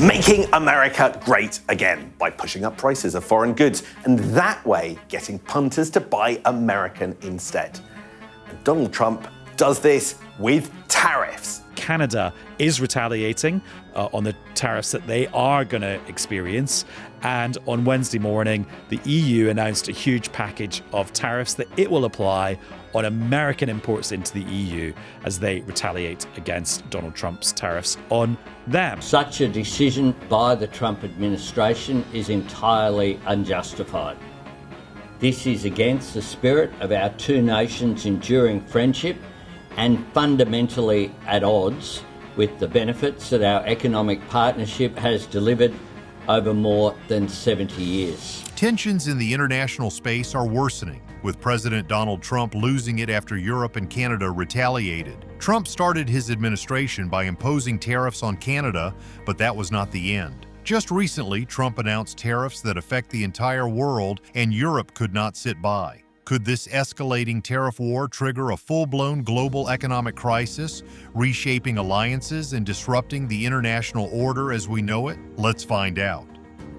making America great again by pushing up prices of foreign goods and that way getting punters to buy American instead. And Donald Trump does this with tariffs. Canada is retaliating on the tariffs that they are going to experience. And on Wednesday morning, the EU announced a huge package of tariffs that it will apply on American imports into the EU as they retaliate against Donald Trump's tariffs on them. Such a decision by the Trump administration is entirely unjustified. This is against the spirit of our two nations' enduring friendship and fundamentally at odds with the benefits that our economic partnership has delivered over more than 70 years. Tensions in the international space are worsening, with President Donald Trump losing it after Europe and Canada retaliated. Trump started his administration by imposing tariffs on Canada, but that was not the end. Just recently, Trump announced tariffs that affect the entire world, and Europe could not sit by. Could this escalating tariff war trigger a full-blown global economic crisis, reshaping alliances and disrupting the international order as we know it? Let's find out.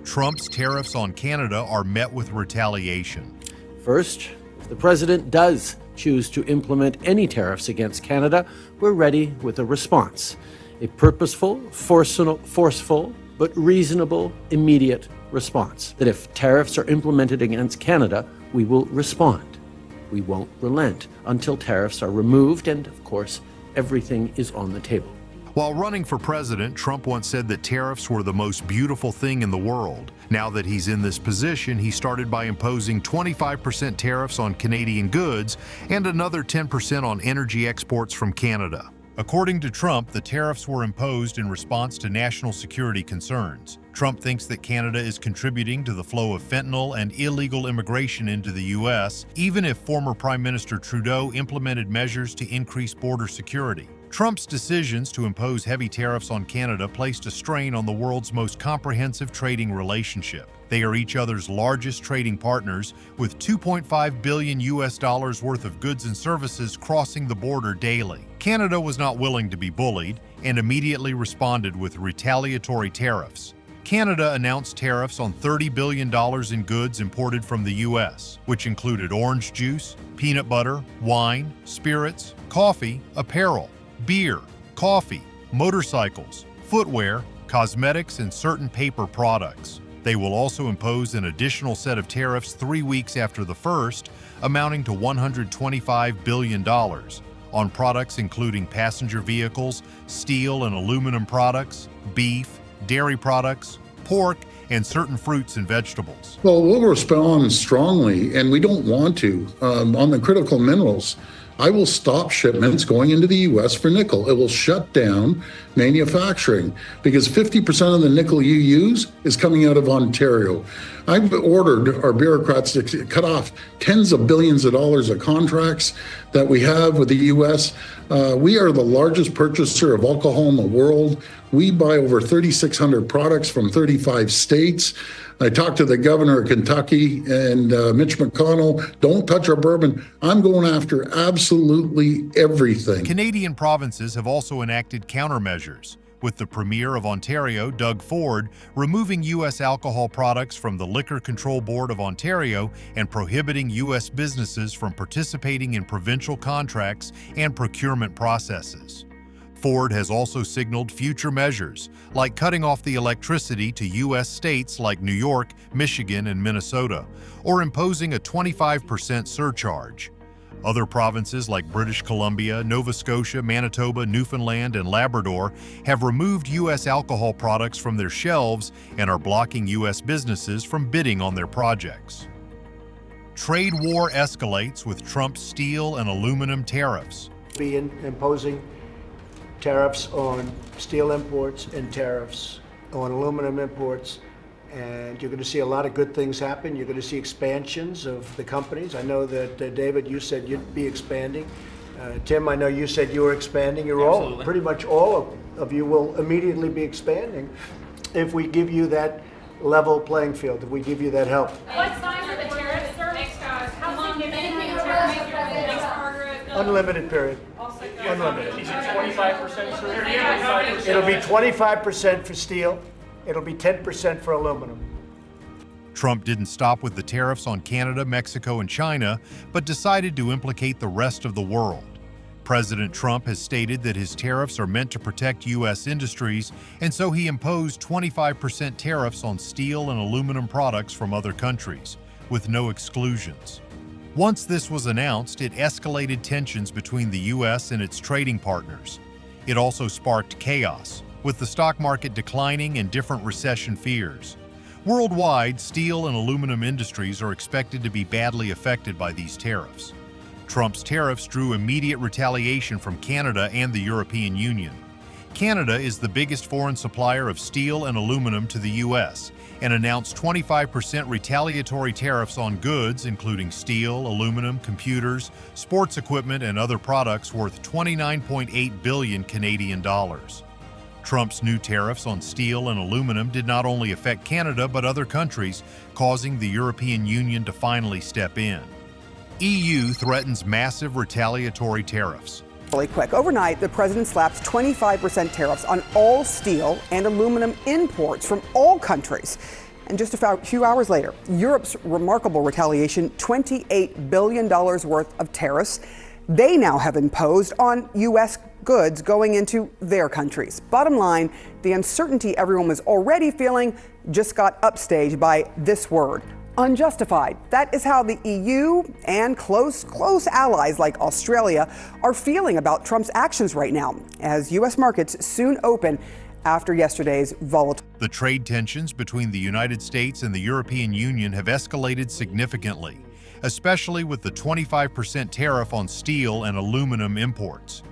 Trump's tariffs on Canada are met with retaliation. First, if the president does choose to implement any tariffs against Canada, we're ready with a response. A purposeful, forceful, but reasonable, immediate response. That if tariffs are implemented against Canada, we will respond. We won't relent until tariffs are removed, and of course, everything is on the table. While running for president, Trump once said that tariffs were the most beautiful thing in the world. Now that he's in this position, he started by imposing 25% tariffs on Canadian goods and another 10% on energy exports from Canada. According to Trump, the tariffs were imposed in response to national security concerns. Trump thinks that Canada is contributing to the flow of fentanyl and illegal immigration into the U.S., even if former Prime Minister Trudeau implemented measures to increase border security. Trump's decisions to impose heavy tariffs on Canada placed a strain on the world's most comprehensive trading relationship. They are each other's largest trading partners, with $2.5 billion worth of goods and services crossing the border daily. Canada was not willing to be bullied and immediately responded with retaliatory tariffs. Canada announced tariffs on $30 billion in goods imported from the U.S., which included orange juice, peanut butter, wine, spirits, coffee, apparel, beer, coffee, motorcycles, footwear, cosmetics, and certain paper products. They will also impose an additional set of tariffs 3 weeks after the first, amounting to $125 billion, on products including passenger vehicles, steel and aluminum products, beef, dairy products, pork, and certain fruits and vegetables. Well, we'll respond strongly, and we don't want to, on the critical minerals. I will stop shipments going into the U.S. for nickel. It will shut down manufacturing because 50% of the nickel you use is coming out of Ontario. I've ordered our bureaucrats to cut off tens of billions of dollars of contracts that we have with the U.S. We are the largest purchaser of alcohol in the world. We buy over 3,600 products from 35 states. I talked to the governor of Kentucky and Mitch McConnell. Don't touch our bourbon. I'm going after absolutely everything. Canadian provinces have also enacted countermeasures, with the Premier of Ontario, Doug Ford, removing U.S. alcohol products from the Liquor Control Board of Ontario and prohibiting U.S. businesses from participating in provincial contracts and procurement processes. Ford has also signaled future measures, like cutting off the electricity to U.S. states like New York, Michigan, and Minnesota, or imposing a 25% surcharge. Other provinces like British Columbia, Nova Scotia, Manitoba, Newfoundland, and Labrador have removed U.S. alcohol products from their shelves and are blocking U.S. businesses from bidding on their projects. Trade war escalates with Trump's steel and aluminum tariffs. Be imposing tariffs on steel imports and tariffs on aluminum imports, and you're going to see a lot of good things happen. You're going to see expansions of the companies. I know that David, you said you'd be expanding. Tim, I know you said you were expanding. You're all, pretty much all of you will immediately be expanding if we give you that level playing field, if we give you that help. What size are the tariffs, sir? How long do you think the tariffs makes Congress? Unlimited period. Unlimited. Is it 25%, sir? It'll be 25% for steel, it'll be 10% for aluminum. Trump didn't stop with the tariffs on Canada, Mexico, and China, but decided to implicate the rest of the world. President Trump has stated that his tariffs are meant to protect U.S. industries, and so he imposed 25% tariffs on steel and aluminum products from other countries, with no exclusions. Once this was announced, it escalated tensions between the U.S. and its trading partners. It also sparked chaos, with the stock market declining and different recession fears. Worldwide, steel and aluminum industries are expected to be badly affected by these tariffs. Trump's tariffs drew immediate retaliation from Canada and the European Union. Canada is the biggest foreign supplier of steel and aluminum to the U.S. and announced 25% retaliatory tariffs on goods including steel, aluminum, computers, sports equipment, and other products worth 29.8 billion Canadian dollars. Trump's new tariffs on steel and aluminum did not only affect Canada but other countries, causing the European Union to finally step in. EU threatens massive retaliatory tariffs. Really quick. Overnight, the president slaps 25% tariffs on all steel and aluminum imports from all countries. And just a few hours later, Europe's remarkable retaliation, $28 billion worth of tariffs, they now have imposed on U.S. goods going into their countries. Bottom line, the uncertainty everyone was already feeling just got upstaged by this word. Unjustified. That is how the EU and close allies like Australia are feeling about Trump's actions right now, as U.S. markets soon open after yesterday's volatile. The trade tensions between the United States and the European Union have escalated significantly, especially with the 25% tariff on steel and aluminum imports.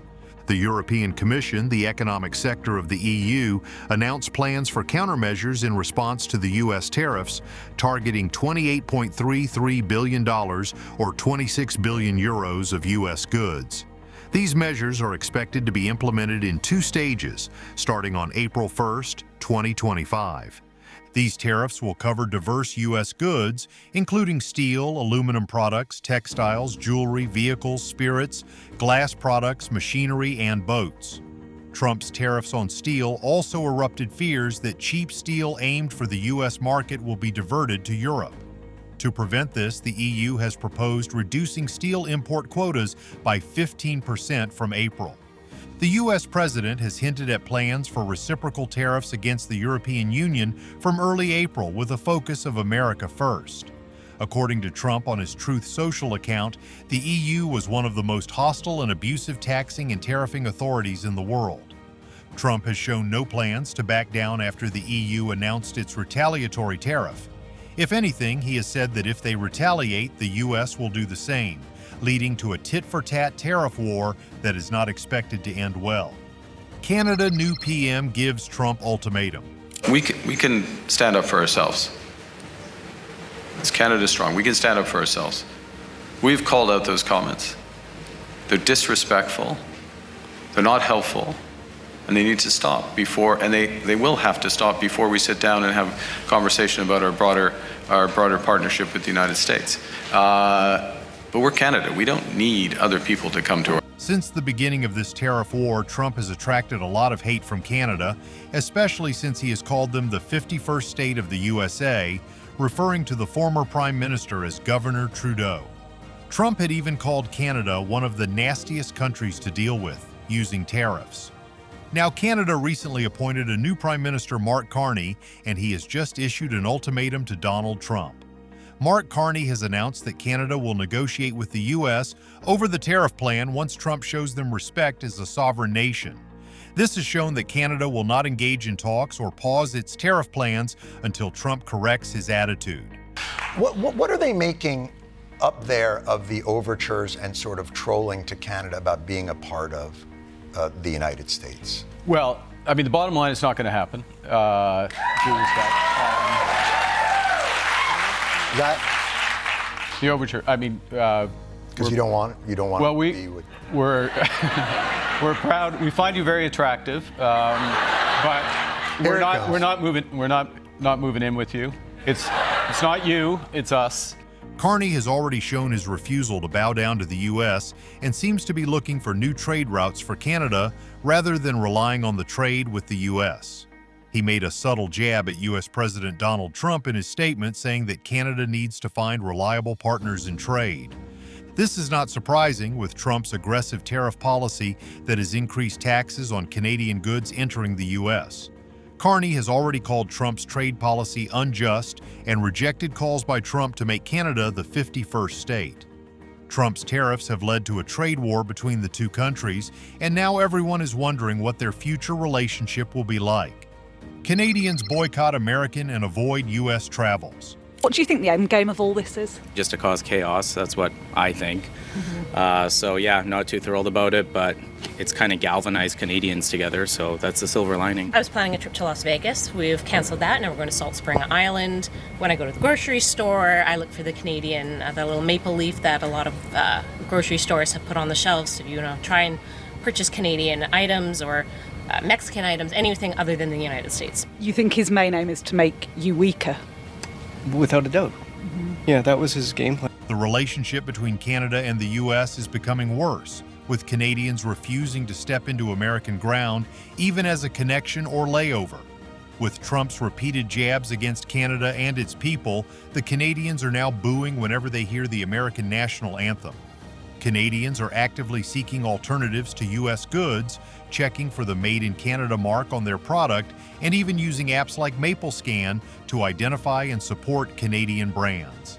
The European Commission, the economic sector of the EU, announced plans for countermeasures in response to the U.S. tariffs, targeting $28.33 billion or 26 billion euros of U.S. goods. These measures are expected to be implemented in 2 stages, starting on April 1, 2025. These tariffs will cover diverse U.S. goods, including steel, aluminum products, textiles, jewelry, vehicles, spirits, glass products, machinery, and boats. Trump's tariffs on steel also erupted fears that cheap steel aimed for the U.S. market will be diverted to Europe. To prevent this, the EU has proposed reducing steel import quotas by 15% from April. The U.S. president has hinted at plans for reciprocal tariffs against the European Union from early April with a focus of America first. According to Trump on his Truth Social account, the EU was one of the most hostile and abusive taxing and tariffing authorities in the world. Trump has shown no plans to back down after the EU announced its retaliatory tariff. If anything, he has said that if they retaliate, the U.S. will do the same, leading to a tit-for-tat tariff war that is not expected to end well. Canada new PM gives Trump ultimatum. We can stand up for ourselves. It's Canada strong. We can stand up for ourselves. We've called out those comments. They're disrespectful. They're not helpful. And they need to stop before, and they will have to stop before we sit down and have a conversation about our broader partnership with the United States. But we're Canada. We don't need other people to come to us. Since the beginning of this tariff war, Trump has attracted a lot of hate from Canada, especially since he has called them the 51st state of the USA, referring to the former Prime Minister as Governor Trudeau. Trump had even called Canada one of the nastiest countries to deal with, using tariffs. Now, Canada recently appointed a new Prime Minister, Mark Carney, and he has just issued an ultimatum to Donald Trump. Mark Carney has announced that Canada will negotiate with the U.S. over the tariff plan once Trump shows them respect as a sovereign nation. This has shown that Canada will not engage in talks or pause its tariff plans until Trump corrects his attitude. What are they making up there of the overtures and sort of trolling to Canada about being a part of the United States? Well, I mean, the bottom line is not going to happen. The overture. I mean, because you don't want. Well, we're proud. We find you very attractive, but we're not moving in with you. It's not you. It's us. Carney has already shown his refusal to bow down to the U.S. and seems to be looking for new trade routes for Canada rather than relying on the trade with the U.S. He made a subtle jab at U.S. President Donald Trump in his statement, saying that Canada needs to find reliable partners in trade. This is not surprising with Trump's aggressive tariff policy that has increased taxes on Canadian goods entering the U.S. Carney has already called Trump's trade policy unjust and rejected calls by Trump to make Canada the 51st state. Trump's tariffs have led to a trade war between the two countries, and now everyone is wondering what their future relationship will be like. Canadians boycott American and avoid U.S. travels. What do you think the end game of all this is? Just to cause chaos, that's what I think. So yeah, not too thrilled about it, but it's kind of galvanized Canadians together, so that's the silver lining. I was planning a trip to Las Vegas. We've canceled that. Now we're going to Salt Spring Island. When I go to the grocery store, I look for the Canadian, the little maple leaf that a lot of grocery stores have put on the shelves to, try and purchase Canadian items or Mexican items, anything other than the United States. You think his main aim is to make you weaker? Without a doubt. Yeah, that was his game plan. The relationship between Canada and the U.S. is becoming worse, with Canadians refusing to step into American ground, even as a connection or layover. With Trump's repeated jabs against Canada and its people, the Canadians are now booing whenever they hear the American national anthem. Canadians are actively seeking alternatives to U.S. goods, checking for the Made in Canada mark on their product, and even using apps like MapleScan to identify and support Canadian brands.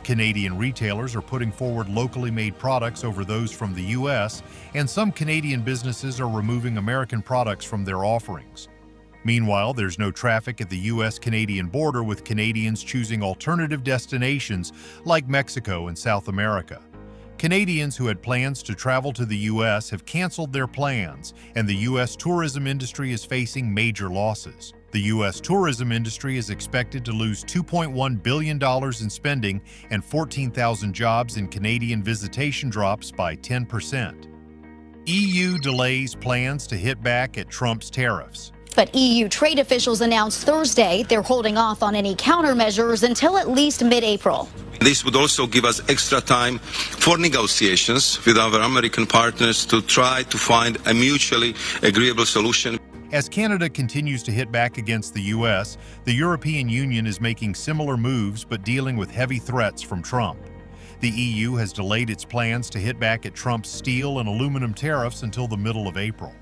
Canadian retailers are putting forward locally made products over those from the U.S., and some Canadian businesses are removing American products from their offerings. Meanwhile, there's no traffic at the U.S.-Canadian border, with Canadians choosing alternative destinations like Mexico and South America. Canadians who had plans to travel to the U.S. have canceled their plans, and the U.S. tourism industry is facing major losses. The U.S. tourism industry is expected to lose $2.1 billion in spending, and 14,000 jobs in Canadian visitation drops by 10%. EU delays plans to hit back at Trump's tariffs. But EU trade officials announced Thursday they're holding off on any countermeasures until at least mid-April. This would also give us extra time for negotiations with our American partners to try to find a mutually agreeable solution. As Canada continues to hit back against the U.S., the European Union is making similar moves but dealing with heavy threats from Trump. The EU has delayed its plans to hit back at Trump's steel and aluminum tariffs until the middle of April.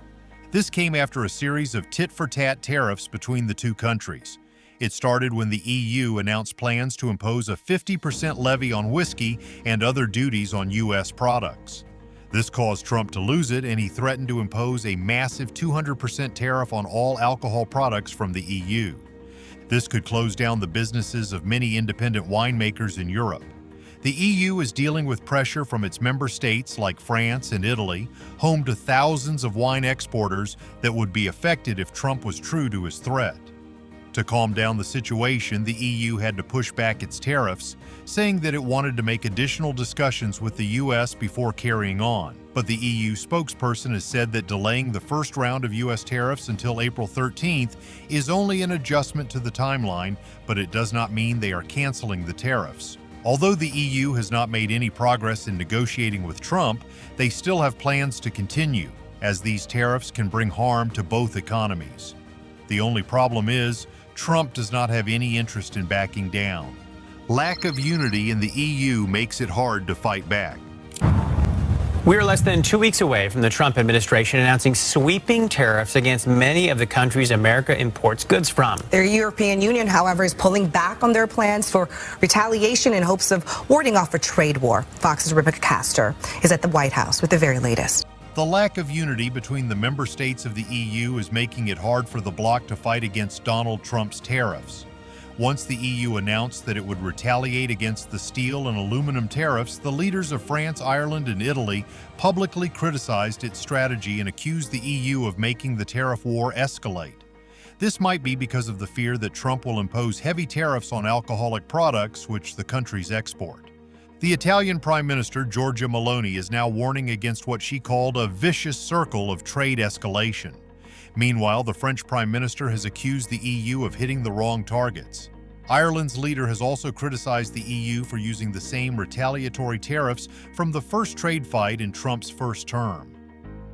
This came after a series of tit-for-tat tariffs between the two countries. It started when the EU announced plans to impose a 50% levy on whiskey and other duties on U.S. products. This caused Trump to lose it, and he threatened to impose a massive 200% tariff on all alcohol products from the EU. This could close down the businesses of many independent winemakers in Europe. The EU is dealing with pressure from its member states like France and Italy, home to thousands of wine exporters that would be affected if Trump was true to his threat. To calm down the situation, the EU had to push back its tariffs, saying that it wanted to make additional discussions with the U.S. before carrying on. But the EU spokesperson has said that delaying the first round of U.S. tariffs until April 13th is only an adjustment to the timeline, but it does not mean they are canceling the tariffs. Although the EU has not made any progress in negotiating with Trump, they still have plans to continue, as these tariffs can bring harm to both economies. The only problem is, Trump does not have any interest in backing down. Lack of unity in the EU makes it hard to fight back. We are less than 2 weeks away from the Trump administration announcing sweeping tariffs against many of the countries America imports goods from. The European Union, however, is pulling back on their plans for retaliation in hopes of warding off a trade war. Fox's Rebecca Castor is at the White House with the very latest. The lack of unity between the member states of the EU is making it hard for the bloc to fight against Donald Trump's tariffs. Once the EU announced that it would retaliate against the steel and aluminum tariffs, the leaders of France, Ireland, and Italy publicly criticized its strategy and accused the EU of making the tariff war escalate. This might be because of the fear that Trump will impose heavy tariffs on alcoholic products, which the countries export. The Italian Prime Minister, Giorgia Meloni, is now warning against what she called a vicious circle of trade escalation. Meanwhile, the French Prime Minister has accused the EU of hitting the wrong targets. Ireland's leader has also criticized the EU for using the same retaliatory tariffs from the first trade fight in Trump's first term.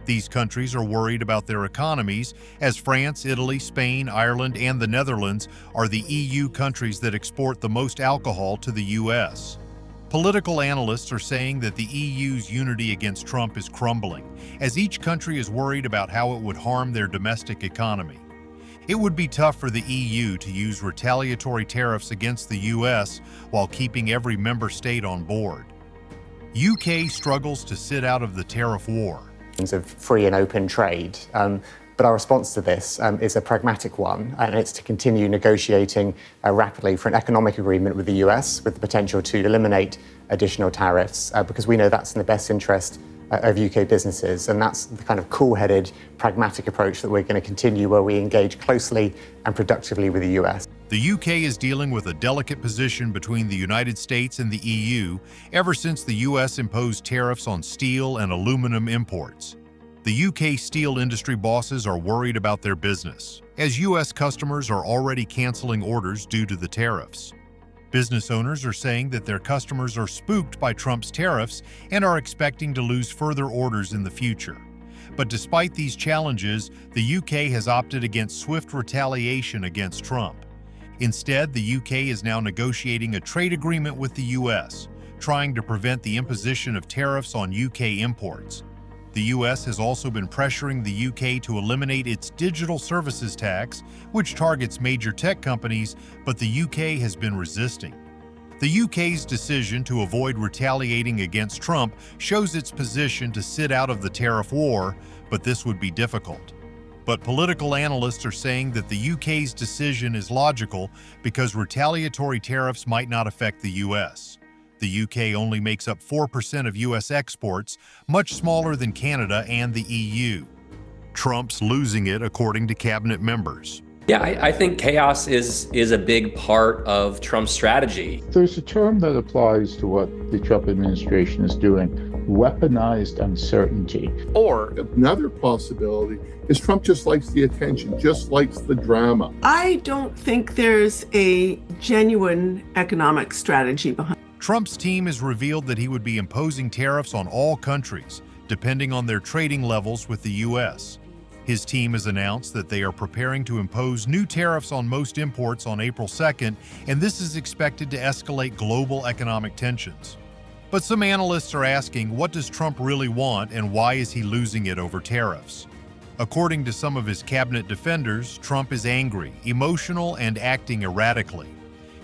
These countries are worried about their economies, as France, Italy, Spain, Ireland, and the Netherlands are the EU countries that export the most alcohol to the U.S. Political analysts are saying that the EU's unity against Trump is crumbling, as each country is worried about how it would harm their domestic economy. It would be tough for the EU to use retaliatory tariffs against the U.S. while keeping every member state on board. UK struggles to sit out of the tariff war. Of free and open trade. But our response to this is a pragmatic one, and it's to continue negotiating rapidly for an economic agreement with the US with the potential to eliminate additional tariffs, because we know that's in the best interest of UK businesses. And that's the kind of cool-headed, pragmatic approach that we're going to continue, where we engage closely and productively with the US. The UK is dealing with a delicate position between the United States and the EU ever since the US imposed tariffs on steel and aluminum imports. The UK steel industry bosses are worried about their business, as US customers are already canceling orders due to the tariffs. Business owners are saying that their customers are spooked by Trump's tariffs and are expecting to lose further orders in the future. But despite these challenges, the UK has opted against swift retaliation against Trump. Instead, the UK is now negotiating a trade agreement with the US, trying to prevent the imposition of tariffs on UK imports. The US has also been pressuring the UK to eliminate its digital services tax, which targets major tech companies, but the UK has been resisting. The UK's decision to avoid retaliating against Trump shows its position to sit out of the tariff war, but this would be difficult. But political analysts are saying that the UK's decision is logical because retaliatory tariffs might not affect the US. The UK only makes up 4% of US exports, much smaller than Canada and the EU. Trump's losing it, according to cabinet members. Yeah, I think chaos is a big part of Trump's strategy. There's a term that applies to what the Trump administration is doing: weaponized uncertainty. Or another possibility is Trump just likes the attention, just likes the drama. I don't think there's a genuine economic strategy behind. Trump's team has revealed that he would be imposing tariffs on all countries, depending on their trading levels with the U.S. His team has announced that they are preparing to impose new tariffs on most imports on April 2nd, and this is expected to escalate global economic tensions. But some analysts are asking, what does Trump really want, and why is he losing it over tariffs? According to some of his cabinet defenders, Trump is angry, emotional, and acting erratically.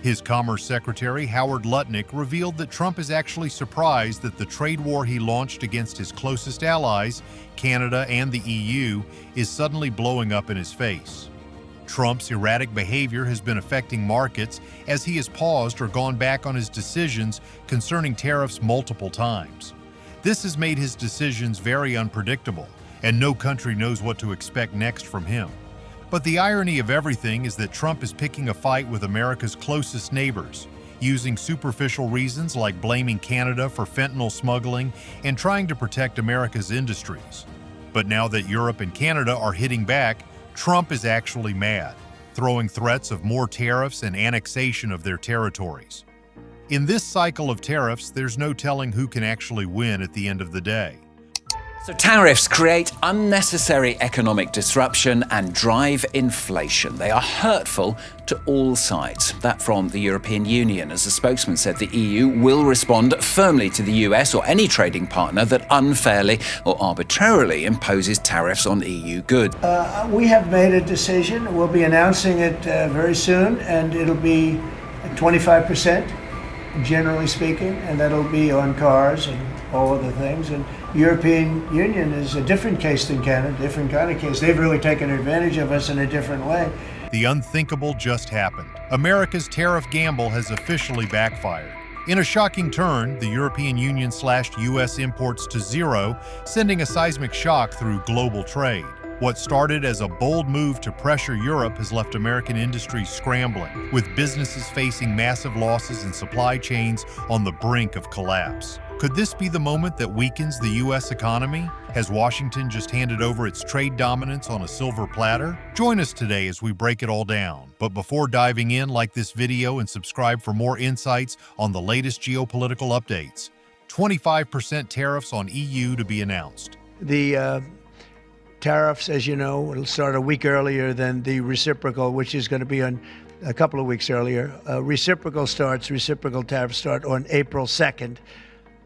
His Commerce Secretary, Howard Lutnick, revealed that Trump is actually surprised that the trade war he launched against his closest allies, Canada and the EU, is suddenly blowing up in his face. Trump's erratic behavior has been affecting markets as he has paused or gone back on his decisions concerning tariffs multiple times. This has made his decisions very unpredictable, and no country knows what to expect next from him. But the irony of everything is that Trump is picking a fight with America's closest neighbors, using superficial reasons like blaming Canada for fentanyl smuggling and trying to protect America's industries. But now that Europe and Canada are hitting back, Trump is actually mad, throwing threats of more tariffs and annexation of their territories. In this cycle of tariffs, there's no telling who can actually win at the end of the day. So tariffs create unnecessary economic disruption and drive inflation. They are hurtful to all sides. That from the European Union. As a spokesman said, the EU will respond firmly to the US or any trading partner that unfairly or arbitrarily imposes tariffs on EU goods. We have made a decision. We'll be announcing it very soon, and it'll be 25%, generally speaking, and that'll be on cars and all other things. And European Union is a different case than Canada, different kind of case. They've really taken advantage of us in a different way. The unthinkable just happened. America's tariff gamble has officially backfired. In a shocking turn, the European Union slashed U.S. imports to zero, sending a seismic shock through global trade. What started as a bold move to pressure Europe has left American industries scrambling, with businesses facing massive losses and supply chains on the brink of collapse. Could this be the moment that weakens the U.S. economy? Has Washington just handed over its trade dominance on a silver platter? Join us today as we break it all down. But before diving in, like this video and subscribe for more insights on the latest geopolitical updates. 25% tariffs on EU to be announced. The tariffs, as you know, it'll start a week earlier than the reciprocal, which is going to be on a couple of weeks earlier. Reciprocal tariffs start on April 2nd.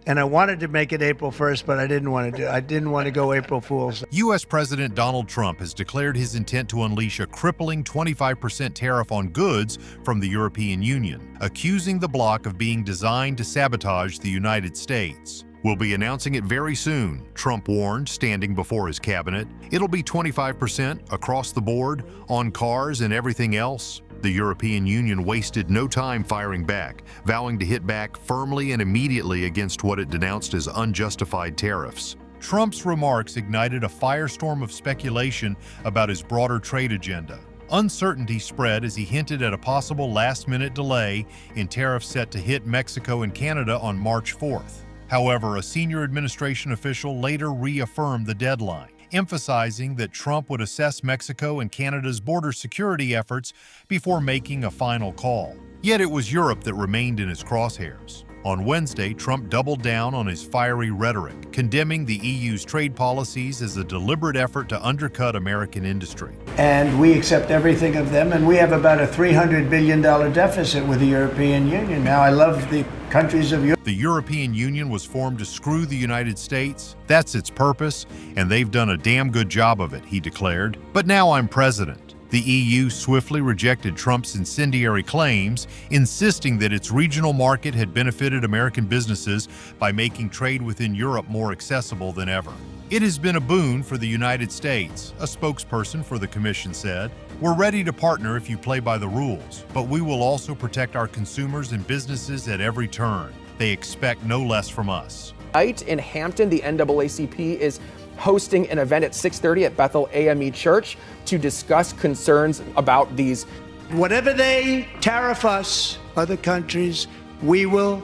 And I wanted to make it April 1st, but I didn't want to go April Fool's. U.S. President Donald Trump has declared his intent to unleash a crippling 25% tariff on goods from the European Union, accusing the bloc of being designed to sabotage the United States. We'll be announcing it very soon, Trump warned, standing before his cabinet. It'll be 25% across the board, on cars and everything else. The European Union wasted no time firing back, vowing to hit back firmly and immediately against what it denounced as unjustified tariffs. Trump's remarks ignited a firestorm of speculation about his broader trade agenda. Uncertainty spread as he hinted at a possible last-minute delay in tariffs set to hit Mexico and Canada on March 4th. However, a senior administration official later reaffirmed the deadline, emphasizing that Trump would assess Mexico and Canada's border security efforts before making a final call. Yet it was Europe that remained in his crosshairs. On Wednesday, Trump doubled down on his fiery rhetoric, condemning the EU's trade policies as a deliberate effort to undercut American industry. And we accept everything of them, and we have about a $300 billion deficit with the European Union. Now, I love the countries of Europe. The European Union was formed to screw the United States. That's its purpose, and they've done a damn good job of it, he declared. But now I'm president. The EU swiftly rejected Trump's incendiary claims, insisting that its regional market had benefited American businesses by making trade within Europe more accessible than ever. It has been a boon for the United States, a spokesperson for the Commission said. We're ready to partner if you play by the rules, but we will also protect our consumers and businesses at every turn. They expect no less from us. Tonight in Hampton, the NAACP is hosting an event at 6:30 at Bethel AME Church to discuss concerns about these. Whatever they tariff us, other countries, we will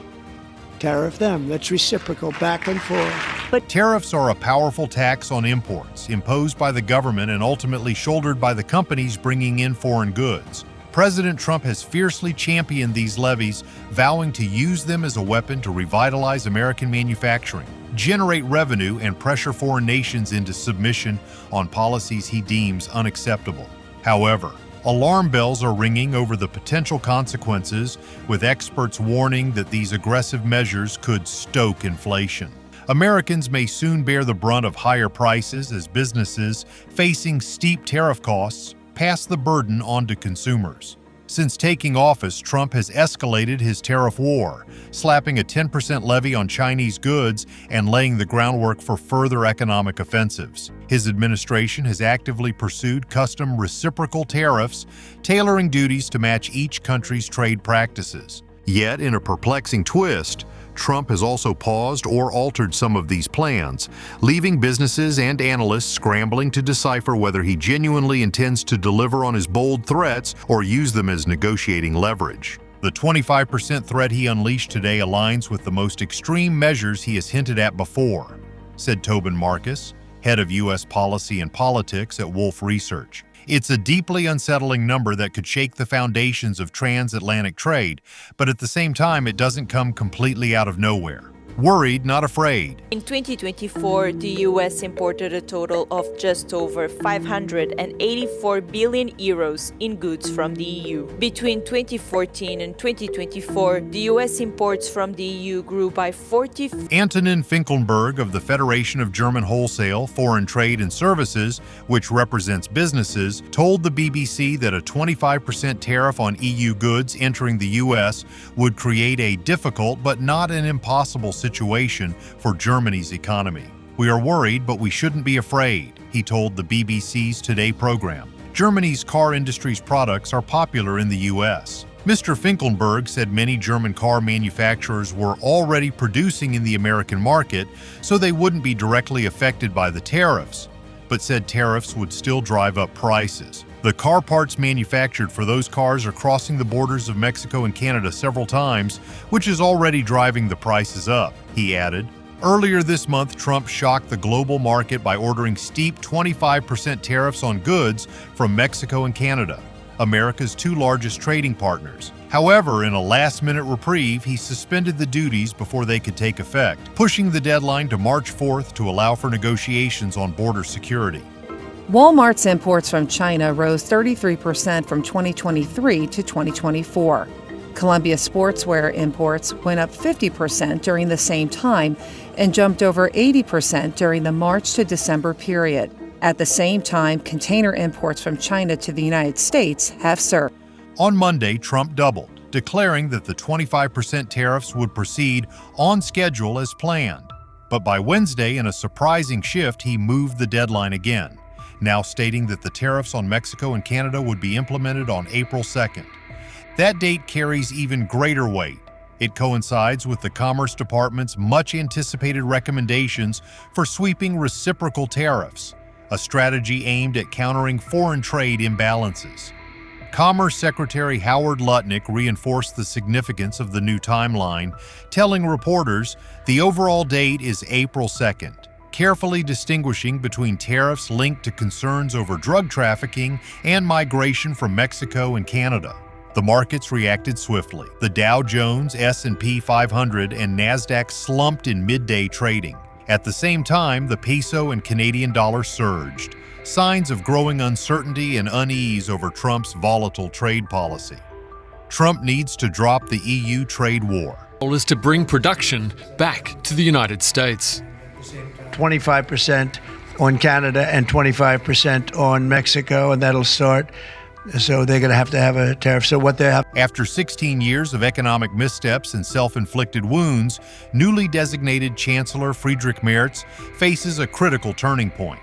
tariff them. That's reciprocal, back and forth. But tariffs are a powerful tax on imports, imposed by the government and ultimately shouldered by the companies bringing in foreign goods. President Trump has fiercely championed these levies, vowing to use them as a weapon to revitalize American manufacturing, generate revenue, and pressure foreign nations into submission on policies he deems unacceptable. However, alarm bells are ringing over the potential consequences, with experts warning that these aggressive measures could stoke inflation. Americans may soon bear the brunt of higher prices as businesses facing steep tariff costs pass the burden on to consumers. Since taking office, Trump has escalated his tariff war, slapping a 10% levy on Chinese goods and laying the groundwork for further economic offensives. His administration has actively pursued custom reciprocal tariffs, tailoring duties to match each country's trade practices. Yet, in a perplexing twist, Trump has also paused or altered some of these plans, leaving businesses and analysts scrambling to decipher whether he genuinely intends to deliver on his bold threats or use them as negotiating leverage. The 25% threat he unleashed today aligns with the most extreme measures he has hinted at before, said Tobin Marcus, head of U.S. policy and politics at Wolfe Research. It's a deeply unsettling number that could shake the foundations of transatlantic trade, but at the same time, it doesn't come completely out of nowhere. Worried, not afraid. In 2024, the U.S. imported a total of just over 584 billion euros in goods from the EU. Between 2014 and 2024, the U.S. imports from the EU grew by 40%. Antonin Finkelnberg of the Federation of German Wholesale, Foreign Trade and Services, which represents businesses, told the BBC that a 25% tariff on EU goods entering the U.S. would create a difficult but not an impossible situation for Germany's economy. We are worried, but we shouldn't be afraid, he told the BBC's Today program. Germany's car industry's products are popular in the U.S. Mr. Finkelnberg said many German car manufacturers were already producing in the American market, so they wouldn't be directly affected by the tariffs, but said tariffs would still drive up prices. The car parts manufactured for those cars are crossing the borders of Mexico and Canada several times, which is already driving the prices up, he added. Earlier this month, Trump shocked the global market by ordering steep 25% tariffs on goods from Mexico and Canada, America's two largest trading partners. However, in a last-minute reprieve, he suspended the duties before they could take effect, pushing the deadline to March 4th to allow for negotiations on border security. Walmart's imports from China rose 33% from 2023 to 2024. Columbia Sportswear imports went up 50% during the same time and jumped over 80% during the March to December period. At the same time, container imports from China to the United States have surged. On Monday, Trump doubled, declaring that the 25% tariffs would proceed on schedule as planned. But by Wednesday, in a surprising shift, he moved the deadline again, now stating that the tariffs on Mexico and Canada would be implemented on April 2nd. That date carries even greater weight. It coincides with the Commerce Department's much-anticipated recommendations for sweeping reciprocal tariffs, a strategy aimed at countering foreign trade imbalances. Commerce Secretary Howard Lutnick reinforced the significance of the new timeline, telling reporters the overall date is April 2nd, carefully distinguishing between tariffs linked to concerns over drug trafficking and migration from Mexico and Canada. The markets reacted swiftly. The Dow Jones, S&P 500, and NASDAQ slumped in midday trading. At the same time, the peso and Canadian dollar surged, signs of growing uncertainty and unease over Trump's volatile trade policy. Trump needs to drop the EU trade war. The goal is to bring production back to the United States. 25% on Canada and 25% on Mexico, and that'll start. So they're going to have a tariff. So what they have. After 16 years of economic missteps and self-inflicted wounds, newly designated Chancellor Friedrich Merz faces a critical turning point.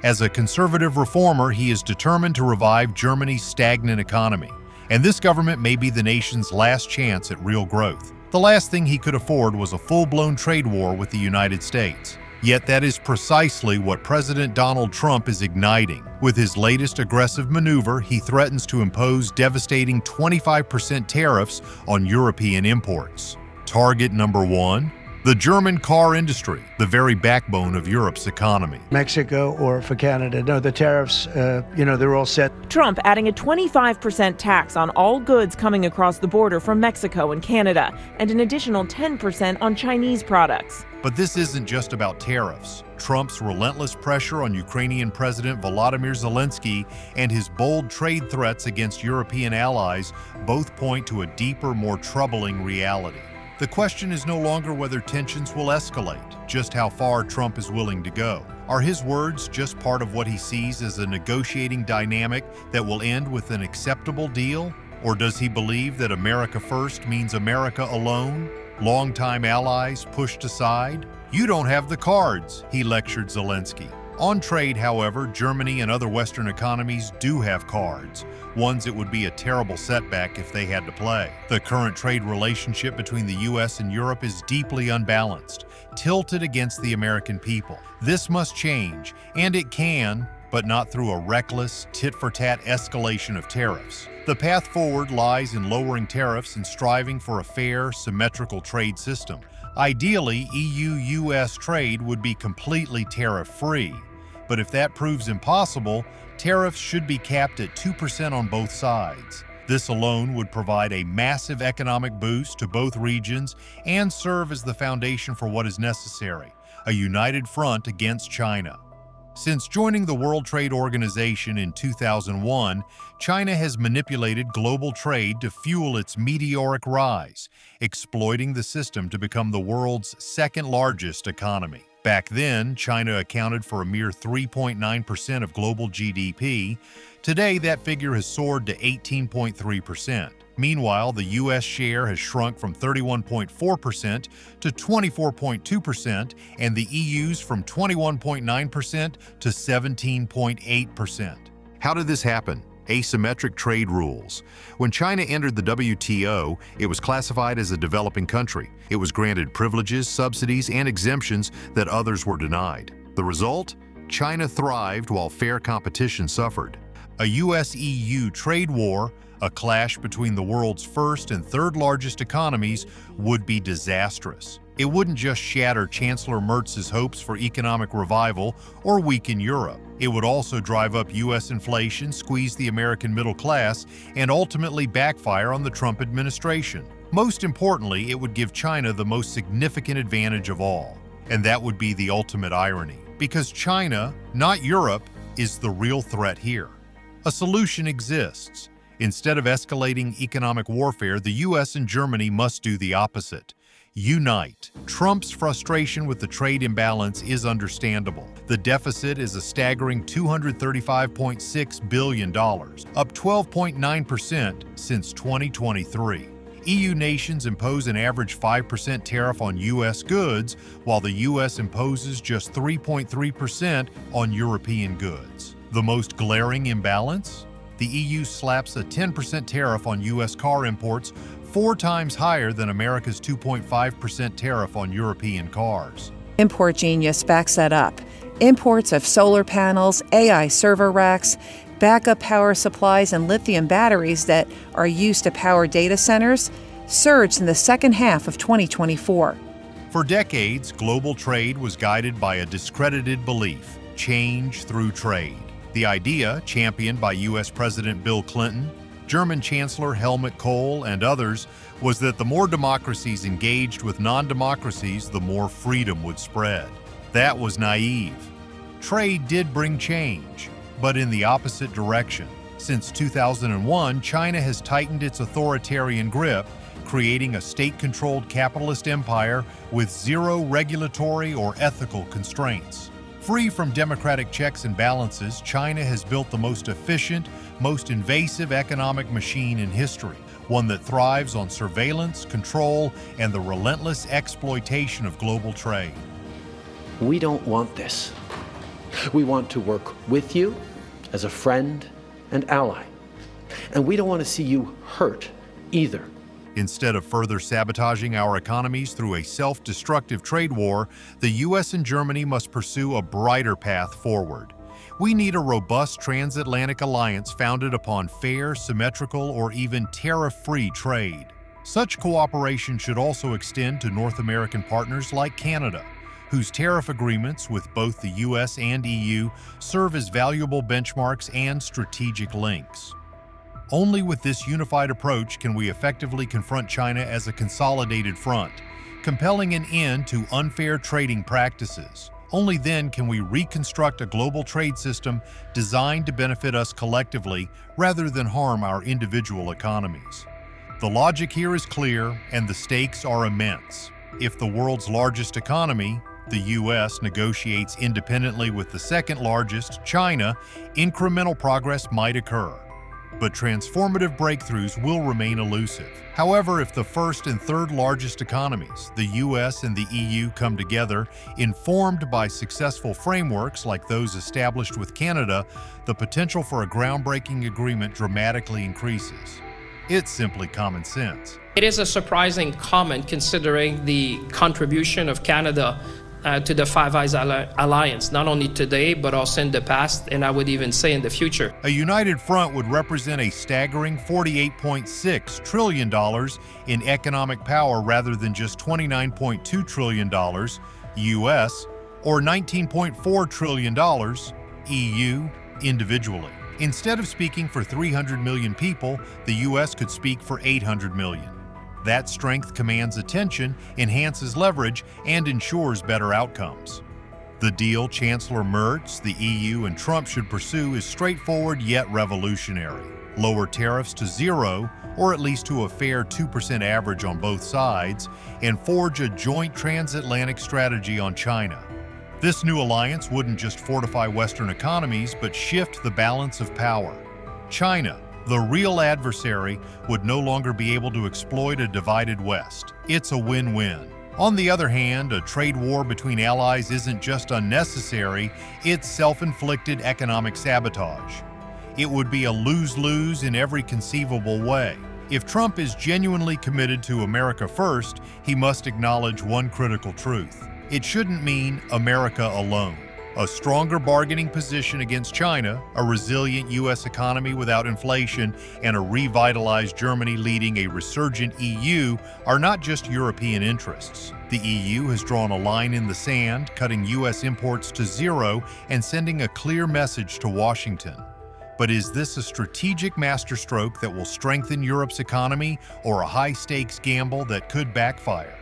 As a conservative reformer, he is determined to revive Germany's stagnant economy. And this government may be the nation's last chance at real growth. The last thing he could afford was a full-blown trade war with the United States. Yet that is precisely what President Donald Trump is igniting. With his latest aggressive maneuver, he threatens to impose devastating 25% tariffs on European imports. Target number one, the German car industry, the very backbone of Europe's economy. Mexico or for Canada. No, the tariffs, they're all set. Trump adding a 25% tax on all goods coming across the border from Mexico and Canada, and an additional 10% on Chinese products. But this isn't just about tariffs. Trump's relentless pressure on Ukrainian President Volodymyr Zelensky and his bold trade threats against European allies both point to a deeper, more troubling reality. The question is no longer whether tensions will escalate, just how far Trump is willing to go. Are his words just part of what he sees as a negotiating dynamic that will end with an acceptable deal? Or does he believe that America first means America alone? Longtime allies pushed aside? You don't have the cards, he lectured Zelensky. On trade, however, Germany and other Western economies do have cards, ones it would be a terrible setback if they had to play. The current trade relationship between the U.S. and Europe is deeply unbalanced, tilted against the American people. This must change, and it can, but not through a reckless, tit-for-tat escalation of tariffs. The path forward lies in lowering tariffs and striving for a fair, symmetrical trade system. Ideally, EU-US trade would be completely tariff-free. But if that proves impossible, tariffs should be capped at 2% on both sides. This alone would provide a massive economic boost to both regions and serve as the foundation for what is necessary, a united front against China. Since joining the World Trade Organization in 2001, China has manipulated global trade to fuel its meteoric rise, exploiting the system to become the world's second-largest economy. Back then, China accounted for a mere 3.9% of global GDP. Today, that figure has soared to 18.3%. Meanwhile, the U.S. share has shrunk from 31.4% to 24.2%, and the EU's from 21.9% to 17.8%. How did this happen? Asymmetric trade rules. When China entered the WTO, it was classified as a developing country. It was granted privileges, subsidies, and exemptions that others were denied. The result? China thrived while fair competition suffered. A US-EU trade war, a clash between the world's first and third largest economies, would be disastrous. It wouldn't just shatter Chancellor Merz's hopes for economic revival or weaken Europe. It would also drive up U.S. inflation, squeeze the American middle class, and ultimately backfire on the Trump administration. Most importantly, it would give China the most significant advantage of all. And that would be the ultimate irony. Because China, not Europe, is the real threat here. A solution exists. Instead of escalating economic warfare, the US and Germany must do the opposite. Unite. Trump's frustration with the trade imbalance is understandable. The deficit is a staggering $235.6 billion, up 12.9% since 2023. EU nations impose an average 5% tariff on US goods, while the US imposes just 3.3% on European goods. The most glaring imbalance? The EU slaps a 10% tariff on US car imports, 4 times higher than America's 2.5% tariff on European cars. Import Genius backs that up. Imports of solar panels, AI server racks, backup power supplies, and lithium batteries that are used to power data centers surged in the second half of 2024. For decades, global trade was guided by a discredited belief: change through trade. The idea, championed by U.S. President Bill Clinton, German Chancellor Helmut Kohl, and others, was that the more democracies engaged with non-democracies, the more freedom would spread. That was naive. Trade did bring change, but in the opposite direction. Since 2001, China has tightened its authoritarian grip, creating a state-controlled capitalist empire with zero regulatory or ethical constraints. Free from democratic checks and balances, China has built the most efficient, most invasive economic machine in history, one that thrives on surveillance, control, and the relentless exploitation of global trade. We don't want this. We want to work with you as a friend and ally. And we don't want to see you hurt either. Instead of further sabotaging our economies through a self-destructive trade war, the US and Germany must pursue a brighter path forward. We need a robust transatlantic alliance founded upon fair, symmetrical, or even tariff-free trade. Such cooperation should also extend to North American partners like Canada, whose tariff agreements with both the US and EU serve as valuable benchmarks and strategic links. Only with this unified approach can we effectively confront China as a consolidated front, compelling an end to unfair trading practices. Only then can we reconstruct a global trade system designed to benefit us collectively rather than harm our individual economies. The logic here is clear and the stakes are immense. If the world's largest economy, the US, negotiates independently with the second largest, China, incremental progress might occur. But transformative breakthroughs will remain elusive. However, if the first and third largest economies, the US and the EU, come together, informed by successful frameworks like those established with Canada, the potential for a groundbreaking agreement dramatically increases. It's simply common sense. It is a surprising comment considering the contribution of Canada to the Five Eyes Alliance, not only today, but also in the past, and I would even say in the future. A united front would represent a staggering $48.6 trillion in economic power rather than just $29.2 trillion US or $19.4 trillion EU individually. Instead of speaking for 300 million people, the US could speak for 800 million. That strength commands attention, enhances leverage, and ensures better outcomes. The deal Chancellor Merz, the EU, and Trump should pursue is straightforward yet revolutionary. Lower tariffs to zero, or at least to a fair 2% average on both sides, and forge a joint transatlantic strategy on China. This new alliance wouldn't just fortify Western economies, but shift the balance of power. China, the real adversary, would no longer be able to exploit a divided West. It's a win-win. On the other hand, a trade war between allies isn't just unnecessary, it's self-inflicted economic sabotage. It would be a lose-lose in every conceivable way. If Trump is genuinely committed to America first, he must acknowledge one critical truth. It shouldn't mean America alone. A stronger bargaining position against China, a resilient U.S. economy without inflation, and a revitalized Germany leading a resurgent EU are not just European interests. The EU has drawn a line in the sand, cutting U.S. imports to zero and sending a clear message to Washington. But is this a strategic masterstroke that will strengthen Europe's economy, or a high-stakes gamble that could backfire?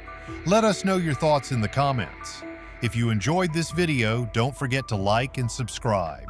Let us know your thoughts in the comments. If you enjoyed this video, don't forget to like and subscribe.